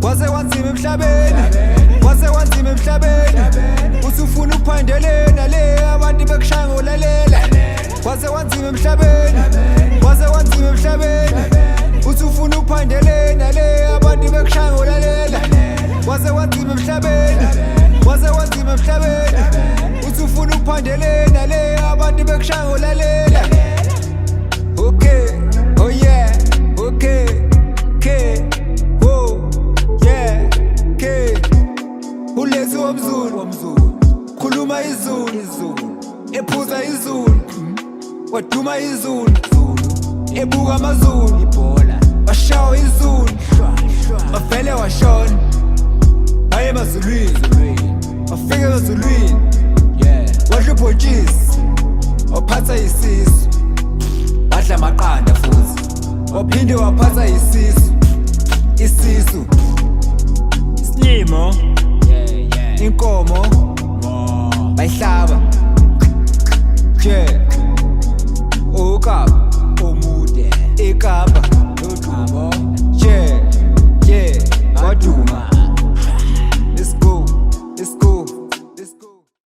Kwase kwanzima emhlabeni, kwase kwanzima emhlabeni, usufuna ukuphandelela le abantu bekushaya ngolalela. Kwase kwanzima emhlabeni, kwase kwanzima emhlabeni, usufuna ukuphandelela le abantu bekushaya ngolalela. Kwase kwanzima emhlabeni, kwase kwanzima emhlabeni, usufuna ukuphandelela le abantu bekushaya ngolalela. Okay, oh yeah, okay, okay, whoa, yeah, okay. Ulezi womzulu, khuluma izulu, ephuza izulu, waduma izulu, ebuka amazulu, washawa izulu, wavele washona. Aye emazulwini, wafika emazulwini, wadla ubhontshisi, waphatha isisu, wadla amaqanda futhi, waphinde waphatha isisu. Isilimo, inkomo, bayihlaba, yeah.